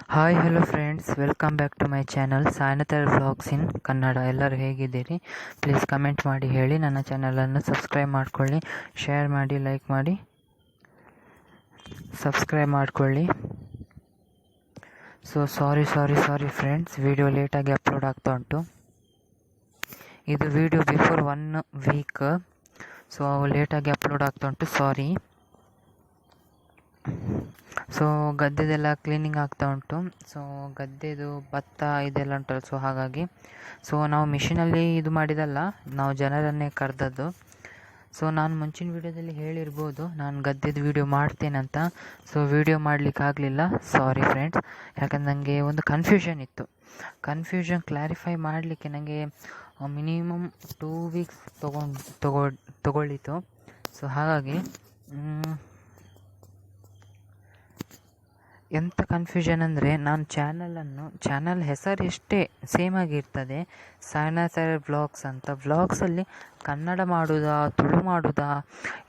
Hi hello friends, welcome back to my channel Sainathal vlogs in Kannada. ಎಲ್ಲರೂ ಹೇಗಿದ್ದೀರಿ? Please comment ಮಾಡಿ ಹೇಳಿ. ನನ್ನ ಚಾನಲನ್ನು ಸಬ್ಸ್ಕ್ರೈಬ್ ಮಾಡ್ಕೊಳ್ಳಿ, ಶೇರ್ ಮಾಡಿ, ಲೈಕ್ ಮಾಡಿ, ಸಬ್ಸ್ಕ್ರೈಬ್ ಮಾಡ್ಕೊಳ್ಳಿ. ಸೊ ಸಾರಿ ಫ್ರೆಂಡ್ಸ್, ವಿಡಿಯೋ ಲೇಟಾಗಿ ಅಪ್ಲೋಡ್ ಆಗ್ತಾ ಉಂಟು. ಇದು ವಿಡಿಯೋ ಬಿಫೋರ್ 1 ವೀಕ್, ಸೊ ಲೇಟಾಗಿ ಅಪ್ಲೋಡ್ ಆಗ್ತಾ ಉಂಟು, ಸಾರಿ. ಸೊ ಗದ್ದೆದೆಲ್ಲ ಕ್ಲೀನಿಂಗ್ ಆಗ್ತಾ ಉಂಟು. ಸೊ ಗದ್ದೆದು ಭತ್ತ ಇದೆಲ್ಲ ಉಂಟಲ್ಲ, ಸೊ ಹಾಗಾಗಿ ನಾವು ಮಿಷಿನಲ್ಲಿ ಇದು ಮಾಡಿದಲ್ಲ, ನಾವು ಜನರನ್ನೇ ಕರೆದದ್ದು. ಸೊ ನಾನು ಮುಂಚಿನ ವೀಡಿಯೋದಲ್ಲಿ ಹೇಳಿರ್ಬೋದು ನಾನು ಗದ್ದೆದು ವೀಡಿಯೋ ಮಾಡ್ತೇನಂತ. ಸೊ ವೀಡಿಯೋ ಮಾಡಲಿಕ್ಕೆ ಆಗಲಿಲ್ಲ, ಸಾರಿ ಫ್ರೆಂಡ್ಸ್. ಯಾಕಂದ್ರೆ ನನಗೆ ಒಂದು ಕನ್ಫ್ಯೂಷನ್ ಇತ್ತು. ಕನ್ಫ್ಯೂಷನ್ ಕ್ಲಾರಿಫೈ ಮಾಡಲಿಕ್ಕೆ ನನಗೆ ಮಿನಿಮಮ್ 2 ವೀಕ್ಸ್ ತಗೊಳ್ಳಿತು. ಸೊ ಹಾಗಾಗಿ ಎಂಥ ಕನ್ಫ್ಯೂಷನ್ ಅಂದರೆ, ನಾನು ಚಾನಲ್ ಹೆಸರು ಎಷ್ಟೇ ಸೇಮ್ ಆಗಿರ್ತದೆ, ಸಾಯ್ನತಲ್ ವ್ಲಾಗ್ಸ್ ಅಂತ. ವ್ಲಾಗ್ಸಲ್ಲಿ ಕನ್ನಡ ಮಾಡೋದಾ, ತುಳು ಮಾಡೋದಾ,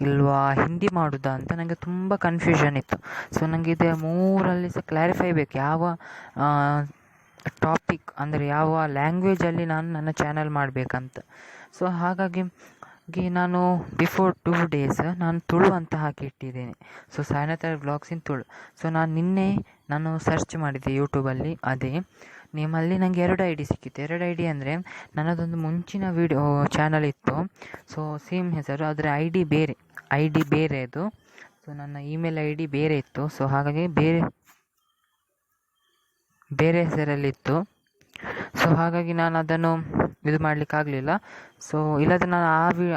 ಇಲ್ವಾ ಹಿಂದಿ ಮಾಡೋದಾ ಅಂತ ನನಗೆ ತುಂಬ ಕನ್ಫ್ಯೂಷನ್ ಇತ್ತು. ಸೊ ನನಗೆ ಇದು ಮೂರಲ್ಲಿ ಸಹ ಕ್ಲಾರಿಫೈ ಬೇಕು, ಯಾವ ಟಾಪಿಕ್ ಅಂದರೆ ಯಾವ ಲ್ಯಾಂಗ್ವೇಜಲ್ಲಿ ನಾನು ನನ್ನ ಚಾನಲ್ ಮಾಡಬೇಕಂತ. ಸೊ ಹಾಗಾಗಿ ನಾನು ಬಿಫೋರ್ 2 ಡೇಸ್ ನಾನು ತುಳು ಅಂತ ಹಾಕಿ ಇಟ್ಟಿದ್ದೇನೆ. So Sainathal vlogs in Tulu. So ನಾನು ಸರ್ಚ್ ಮಾಡಿದ್ದೆ ಯೂಟ್ಯೂಬಲ್ಲಿ, ಅದೇ ನಿಮ್ಮಲ್ಲಿ ನನಗೆ 2 ID ಸಿಕ್ಕಿತ್ತು. 2 ID ಅಂದರೆ ನನ್ನದೊಂದು ಮುಂಚಿನ ವಿಡಿಯೋ ಚಾನಲ್ ಇತ್ತು, ಸೊ ಸೇಮ್ ಹೆಸರು, ಅದರ ಐ ಡಿ ಬೇರೆ ಅದು. ಸೊ ನನ್ನ ಇಮೇಲ್ ID ಬೇರೆ ಇತ್ತು. ಸೊ ಹಾಗಾಗಿ ಬೇರೆ ಹೆಸರಲ್ಲಿತ್ತು. ಸೊ ಹಾಗಾಗಿ ನಾನು ಅದನ್ನು ಇದು ಮಾಡಲಿಕ್ಕಾಗಲಿಲ್ಲ. ಸೊ ಇಲ್ಲದ್ರೆ ನಾನು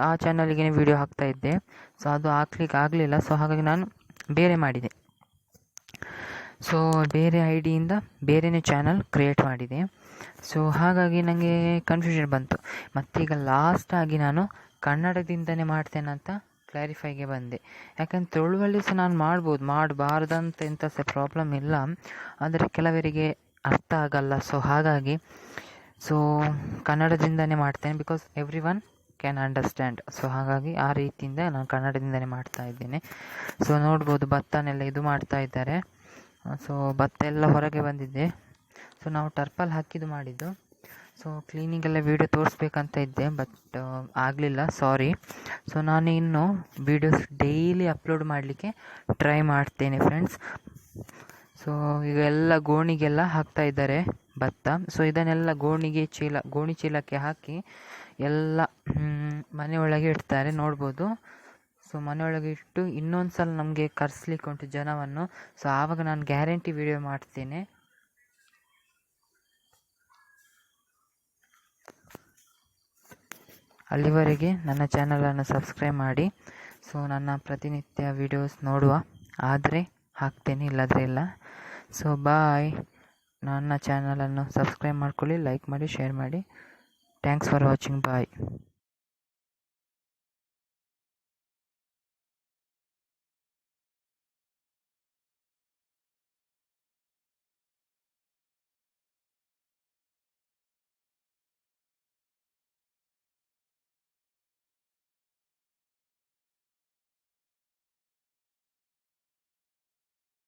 ಆ ಚಾನಲ್ಗೆ ವಿಡಿಯೋ ಹಾಕ್ತಾಯಿದ್ದೆ. ಸೊ ಅದು ಹಾಕ್ಲಿಕ್ಕೆ ಆಗಲಿಲ್ಲ. ಸೊ ಹಾಗಾಗಿ ನಾನು ಬೇರೆ ಮಾಡಿದೆ. ಸೊ ಬೇರೆ ID-ಯಿಂದ ಬೇರೆಯೇ ಚಾನಲ್ ಕ್ರಿಯೇಟ್ ಮಾಡಿದೆ. ಸೊ ಹಾಗಾಗಿ ನನಗೆ ಕನ್ಫ್ಯೂಷನ್ ಬಂತು. ಮತ್ತೀಗ ಲಾಸ್ಟಾಗಿ ನಾನು ಕನ್ನಡದಿಂದನೇ ಮಾಡ್ತೇನಂತ ಕ್ಲಾರಿಫೈಗೆ ಬಂದೆ. ಯಾಕಂದ್ರೆ ತುಳುವಲ್ಲಿ ಸಹ ನಾನು ಮಾಡಬಾರ್ದಂತ ಎಂಥ ಸಹ ಪ್ರಾಬ್ಲಮ್ ಇಲ್ಲ, ಆದರೆ ಕೆಲವರಿಗೆ ಅರ್ಥ ಆಗಲ್ಲ. ಸೊ ಹಾಗಾಗಿ ಕನ್ನಡದಿಂದನೇ ಮಾಡ್ತೇನೆ, because every one can understand. So ಹಾಗಾಗಿ ಆ ರೀತಿಯಿಂದ ನಾನು ಕನ್ನಡದಿಂದನೇ ಮಾಡ್ತಾ ಇದ್ದೇನೆ. ಸೊ ನೋಡ್ಬೋದು, ಭತ್ತನೆಲ್ಲ ಇದು ಮಾಡ್ತಾ ಇದ್ದಾರೆ. ಸೊ ಭತ್ತ ಎಲ್ಲ ಹೊರಗೆ ಬಂದಿದೆ. ಸೊ ನಾವು ಟರ್ಪಲ್ ಹಾಕಿದ್ದು ಮಾಡಿದ್ದು. ಸೊ ಕ್ಲೀನಿಂಗೆಲ್ಲ ವೀಡಿಯೋ ತೋರಿಸ್ಬೇಕಂತ ಇದ್ದೆ, ಬಟ್ ಆಗಲಿಲ್ಲ, ಸಾರಿ. ಸೊ ನಾನು ಇನ್ನು ವೀಡಿಯೋಸ್ ಡೈಲಿ ಅಪ್ಲೋಡ್ ಮಾಡಲಿಕ್ಕೆ ಟ್ರೈ ಮಾಡ್ತೇನೆ ಫ್ರೆಂಡ್ಸ್. ಸೊ ಈಗ ಎಲ್ಲ ಗೋಣಿಗೆಲ್ಲ ಹಾಕ್ತಾ ಇದ್ದಾರೆ ಭತ್ತ. ಸೊ ಇದನ್ನೆಲ್ಲ ಗೋಣಿ ಚೀಲಕ್ಕೆ ಹಾಕಿ ಎಲ್ಲ ಮನೆಯೊಳಗೆ ಇಡ್ತಾರೆ, ನೋಡ್ಬೋದು. ಸೊ ಮನೆಯೊಳಗೆ ಇಟ್ಟು ಇನ್ನೊಂದು ಸಲ ನಮಗೆ ಕರೆಸ್ಲಿಕ್ಕೆ ಉಂಟು ಜನವನ್ನು. ಸೊ ಆವಾಗ ನಾನು ಗ್ಯಾರಂಟಿ ವಿಡಿಯೋ ಮಾಡ್ತೇನೆ. ಅಲ್ಲಿವರೆಗೆ ನನ್ನ ಚಾನಲನ್ನು ಸಬ್ಸ್ಕ್ರೈಬ್ ಮಾಡಿ. ಸೊ ನನ್ನ ಪ್ರತಿನಿತ್ಯ ವಿಡಿಯೋಸ್ ನೋಡುವ, ಆದರೆ ಹಾಕ್ತೇನೆ, ಇಲ್ಲದ್ರೆ ಇಲ್ಲ. So bye. ನನ್ನ ಚಾನಲನ್ನು ಸಬ್ಸ್ಕ್ರೈಬ್ ಮಾಡ್ಕೊಳ್ಳಿ, ಲೈಕ್ ಮಾಡಿ, ಶೇರ್ ಮಾಡಿ. Thanks for watching. ಬಾಯ್.